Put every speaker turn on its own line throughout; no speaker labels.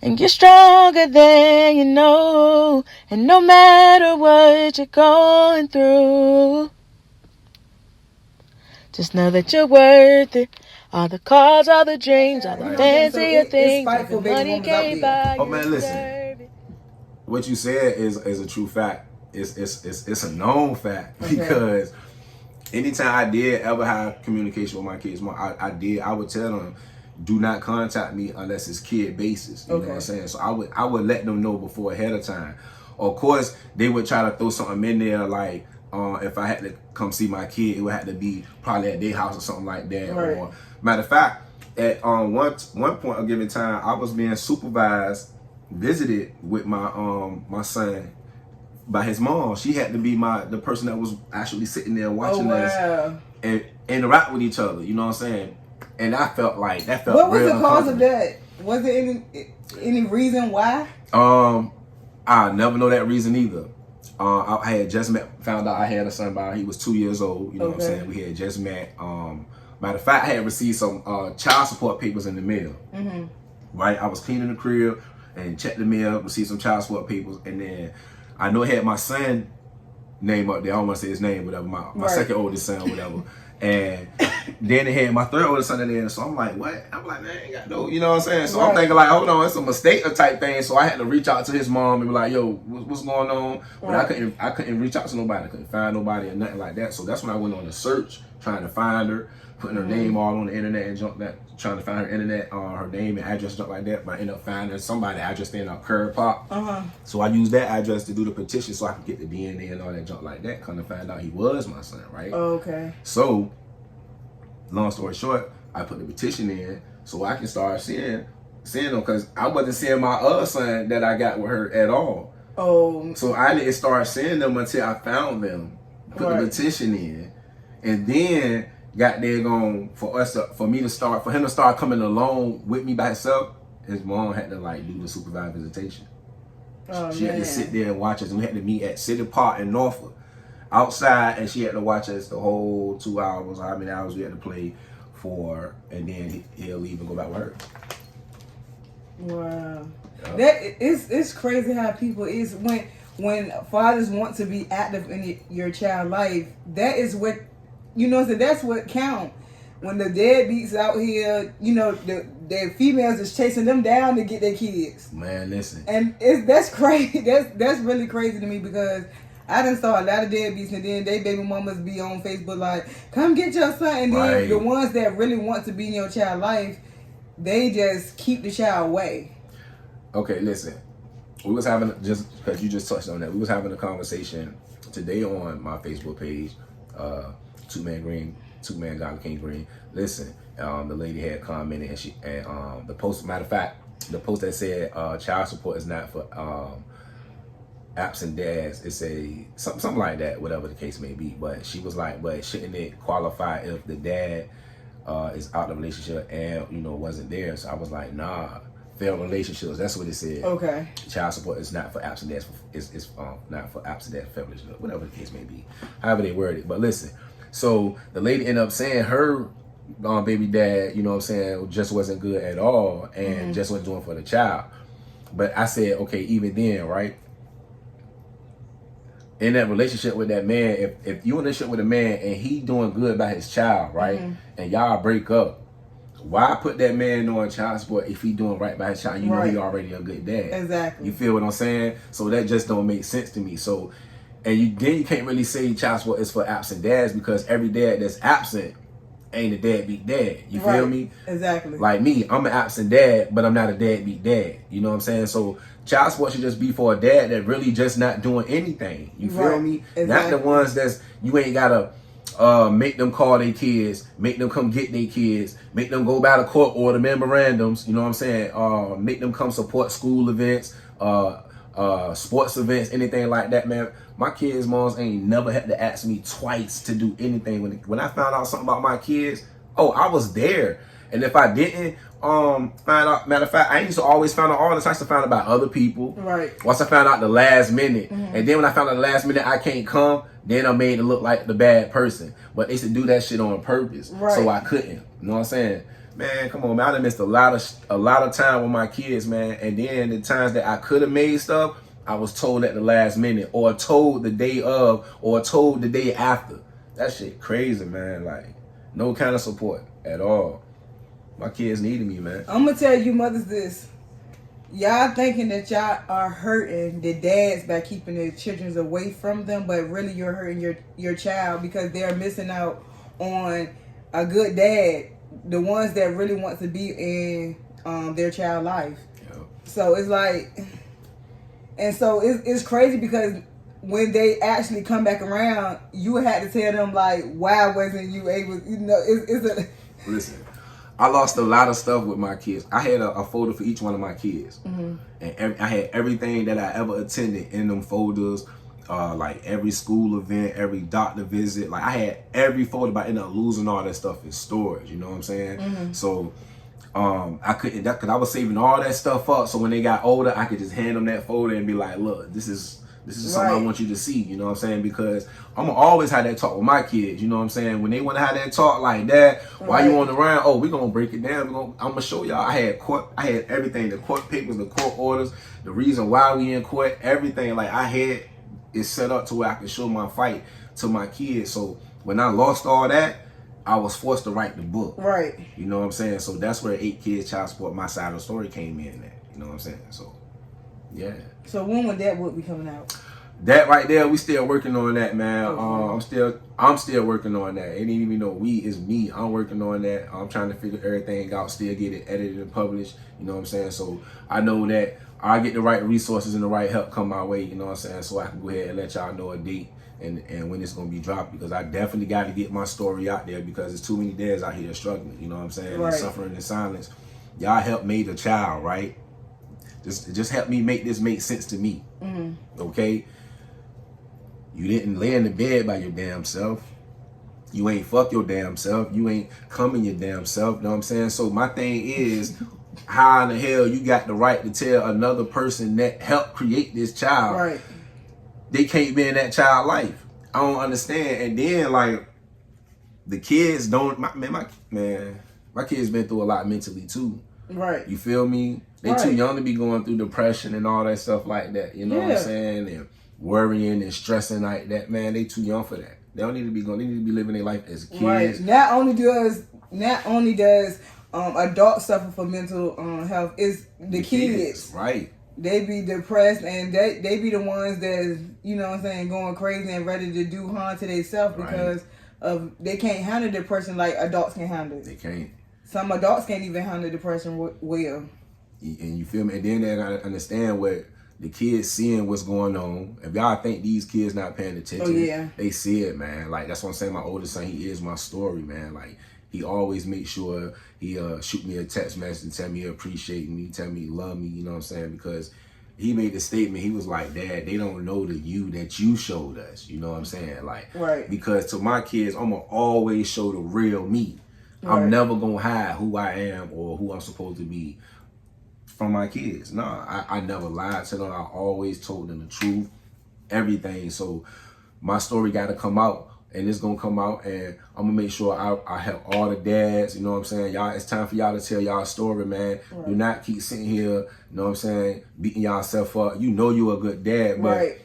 And you're stronger than you know. And no matter what you're going through, just know that you're worth it. All the cars, all the dreams, all the fancier things, all the money can't buy.
Oh man, listen. What you said is a true fact. It's a known fact because anytime I did ever have communication with my kids, I would tell them, do not contact me unless it's kid basis. You know what I'm saying? So I would let them know before ahead of time. Of course, they would try to throw something in there like, if I had to come see my kid, it would have to be probably at their house or something like that.
Right.
Or matter of fact, at one point of given time, I was being visited with my son by his mom. She had to be the person that was actually sitting there watching us and interact with each other. You know what I'm saying? And I felt like that felt.
What was the cause of that? Was there any reason why?
I never know that reason either. I had just found out I had a son by he was 2 years old. You know what I'm saying? We had just met. Matter of fact, I had received some child support papers in the mail. Right, I was cleaning the crib and checked the mail, received some child support papers, and then I know it had my son name up there. I don't want to say his name, whatever. My second oldest son, whatever. And then it had my third oldest son in there. So I'm like, what? I'm like, man, I ain't got no, you know what I'm saying? So I'm thinking like, hold on, it's a mistake type thing. So I had to reach out to his mom and be like, yo, what's going on? But I couldn't reach out to nobody. I couldn't find nobody or nothing like that. So that's when I went on the search, trying to find her, putting her name all on the internet and junk that, trying to find her internet, her name and address, junk like that. But I ended up finding somebody address staying up Curb Pop. So I used that address to do the petition so I could get the DNA and all that junk like that. Come to find out he was my son, right? So, long story short, I put the petition in so I can start seeing them because I wasn't seeing my other son that I got with her at all. So I didn't start seeing them until I found them, put the petition in, and then got there going for him to start coming along with me by himself. His mom had to like do the supervised visitation. She had to sit there and watch us, and we had to meet at City Park in Norfolk outside, and she had to watch us the whole 2 hours, how many hours we had to play for, and then he'll leave and go back with her.
Wow. That it's crazy how people is when fathers want to be active in your child's life. That is what, you know, so that's what count. When the deadbeats out here, you know, the females is chasing them down to get their kids.
Man, listen.
And that's crazy. That's really crazy to me because I done saw a lot of deadbeats, and then they baby mamas be on Facebook like, come get your son. And then the ones that really want to be in your child's life, they just keep the child away. Okay,
listen. We was having, just because you just touched on that, we was having a conversation today on my Facebook page, Toot Man Godly King Green. Listen, the lady had commented and the post, matter of fact, the post that said child support is not for absent dads, it's something like that, whatever the case may be. But she was like, but shouldn't it qualify if the dad is out of the relationship and, you know, wasn't there? So I was like, nah, failed relationships, that's what it said.
Okay.
Child support is not for absent dads, it's not for absent dads, failed relationship, whatever the case may be, however they word it. But listen, so the lady ended up saying her baby dad, you know what I'm saying, just wasn't good at all and just wasn't doing for the child. But I said, okay, even then, right? In that relationship with that man, if you in a relationship with a man and he doing good by his child, right, and y'all break up, why put that man on child support if he doing right by his child? You know he already a good dad.
Exactly.
You feel what I'm saying? So that just don't make sense to me. So, and you can't really say child support is for absent dads because every dad that's absent ain't a deadbeat dad. You feel me?
Exactly.
Like me, I'm an absent dad, but I'm not a deadbeat dad. You know what I'm saying? So child support should just be for a dad that really just not doing anything. You feel me? Exactly. Not the ones that's, you ain't gotta make them call their kids, make them come get their kids, make them go by the court order memorandums, you know what I'm saying? Make them come support school events, sports events, anything like that, man. My kids' moms ain't never had to ask me twice to do anything. When I found out something about my kids, I was there. And if I didn't find out, matter of fact, I used to always find out all the time to find out about other people.
Right.
Once I found out the last minute, and then when I found out the last minute I can't come, then I'm made to look like the bad person. But they used to do that shit on purpose, so I couldn't. You know what I'm saying? Man, come on, man. I done missed a lot of time with my kids, man. And then the times that I could have made stuff, I was told at the last minute, or told the day of, or told the day after. That shit crazy, man. Like, no kind of support at all. My kids needed me, man.
I'm gonna tell you mothers this. Y'all thinking that y'all are hurting the dads by keeping their children away from them, but really you're hurting your child because they're missing out on a good dad. The ones that really want to be in their child life. Yep. So it's like, and so it's crazy because when they actually come back around, you had to tell them like, why wasn't you able? You know, it's a.
Listen, I lost a lot of stuff with my kids. I had a folder for each one of my kids, and I had everything that I ever attended in them folders. Like every school event, every doctor visit, like I had every folder, but I ended up losing all that stuff in storage. You know what I'm saying? So I couldn't, because I was saving all that stuff up. So when they got older, I could just hand them that folder and be like, look, this is something I want you to see. You know what I'm saying? Because I'm gonna always have that talk with my kids. You know what I'm saying? When they want to have that talk like that, while you on the round, oh, we're gonna break it down. I'm gonna show y'all. I had everything, the court papers, the court orders, the reason why we in court, everything. Like I had is set up to where I can show my fight to my kids. So when I lost all that, I was forced to write the book.
Right.
You know what I'm saying? So that's where 8 Kids Child Support, my side of the story came in at. You know what I'm saying? So, yeah.
So when would that book be coming out?
That right there, we still working on that, man. Okay. I'm still working on that. It ain't even know we is me. I'm working on that. I'm trying to figure everything out, still get it edited and published. You know what I'm saying? So I know that I get the right resources and the right help come my way, you know what I'm saying? So I can go ahead and let y'all know a date and when it's gonna be dropped, because I definitely got to get my story out there, because there's too many dads out here struggling, you know what I'm saying? Right. And suffering in silence. Y'all help made a child, right? Just help me make this make sense to me. Okay? You didn't lay in the bed by your damn self. You ain't fuck your damn self. You ain't come in your damn self. You know what I'm saying? So my thing is, how in the hell you got the right to tell another person that helped create this child, right, they can't be in that child life? I don't understand. And then like the kids don't, my kids been through a lot mentally too. Right. You feel me? They too young to be going through depression and all that stuff like that. You know what I'm saying? And worrying and stressing like that, man. They too young for that. They don't need to be going. They need to be living their life as kids. Right.
Not only does adults suffer from mental health, is the kids.
Right.
They be depressed and they be the ones that, you know what I'm saying, going crazy and ready to do harm to themselves because of they can't handle depression like adults can handle it.
They can't.
Some adults can't even handle depression well.
And you feel me? And then they gotta understand what the kids seeing what's going on. If y'all think these kids not paying attention, they see it, man. Like that's what I'm saying. My oldest son, he is my story, man. Like he always makes sure he shoot me a text message and tell me he appreciate me, tell me he love me, you know what I'm saying? Because he made the statement, he was like, Dad, they don't know the you that you showed us, you know what I'm saying? Like, because to my kids, I'm gonna always show the real me. I'm never gonna hide who I am or who I'm supposed to be from my kids. No, I never lied to them. I always told them the truth, everything. So my story got to come out, and it's gonna come out, and I'm gonna make sure I help all the dads. You know what I'm saying? Y'all, it's time for y'all to tell y'all story, man. Do not keep sitting here, you know what I'm saying, beating yourself up. You know you're a good dad, but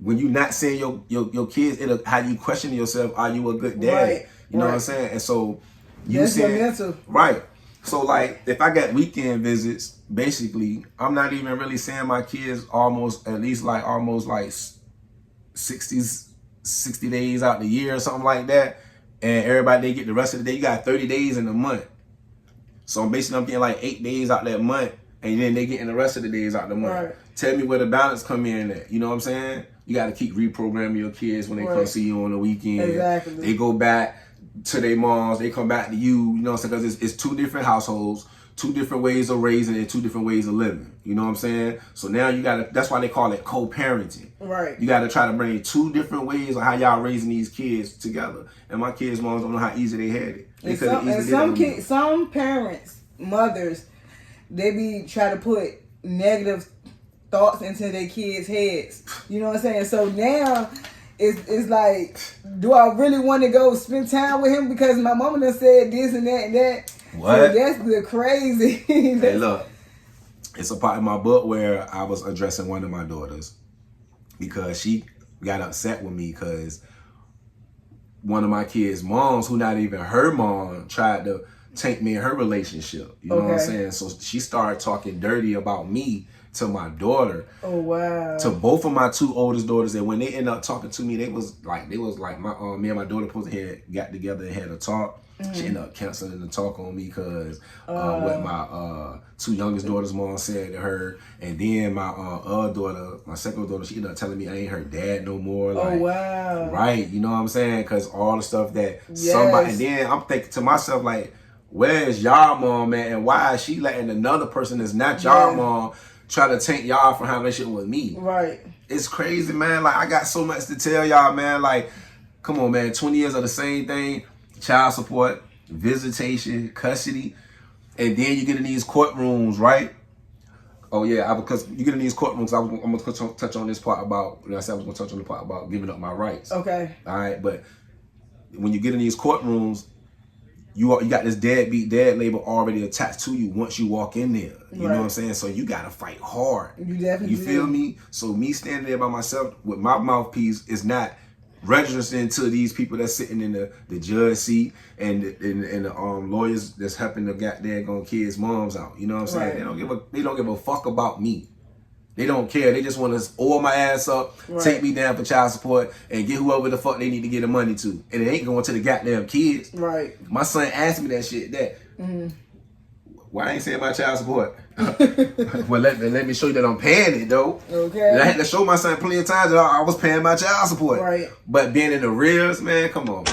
when you not seeing your kids, it'll have you question yourself, are you a good dad? You know what I'm saying? And so you saying, so like if I got weekend visits, basically I'm not even really seeing my kids almost 60 days out the year or something like that. And everybody, they get the rest of the day. You got 30 days in a month. So basically I'm getting like 8 days out that month, and then they getting the rest of the days out the month. Tell me where the balance come in at. You know what I'm saying? You got to keep reprogramming your kids when they come see you on the weekend. Exactly. They go back to their moms, they come back to you, you know what I'm saying? Because it's two different households, two different ways of raising and two different ways of living. You know what I'm saying? So now you gotta, that's why they call it co-parenting. Right. You gotta try to bring two different ways of how y'all raising these kids together. And my kids' moms don't know how easy they had it.
Some parents, mothers, they be try to put negative thoughts into their kids' heads. You know what I'm saying? So now it's like, do I really want to go spend time with him because my mama done said this and that and that?
What?
So that's the crazy.
Hey, look, it's a part in my book where I was addressing one of my daughters because she got upset with me because one of my kids' moms, who not even her mom, tried to tank me in her relationship. You know what I'm saying? So she started talking dirty about me to my daughter.
Oh wow.
To both of my two oldest daughters, and when they ended up talking to me, they was like my me and my daughter got together and had a talk. She ended up canceling the talk on me because what my two youngest daughters' mom said to her, and then my other daughter, my second daughter, she ended up telling me I ain't her dad no more. Like,
oh wow.
Right, you know what I'm saying? Because all the stuff that somebody, and then I'm thinking to myself like, where's y'all mom, man, and why is she letting another person that's not y'all mom try to taint y'all from having shit with me?
Right.
It's crazy, man. Like, I got so much to tell y'all, man. Like, come on, man. 20 years of the same thing. Child support, visitation, custody. And then you get in these courtrooms, right? Oh, yeah. Because you get in these courtrooms, I'm going to touch on this part about, I said I was going to touch on the part about giving up my rights.
Okay.
All right. But when you get in these courtrooms, you got this deadbeat dad label already attached to you once you walk in there. You know what I'm saying? So you got to fight hard.
You definitely
You feel me? So me standing there by myself with my mouthpiece is not registering to these people that's sitting in the judge seat and the lawyers that's helping the goddamn kids' moms out. You know what I'm saying? They don't give a fuck about me. They don't care. They just want to oil my ass up, take me down for child support, and get whoever the fuck they need to get the money to. And it ain't going to the goddamn kids.
Right.
My son asked me that shit. Why I ain't saying my child support? Well, let me show you that I'm paying it, though.
Okay.
And I had to show my son plenty of times that I was paying my child support.
Right.
But being in the arrears, man, come on.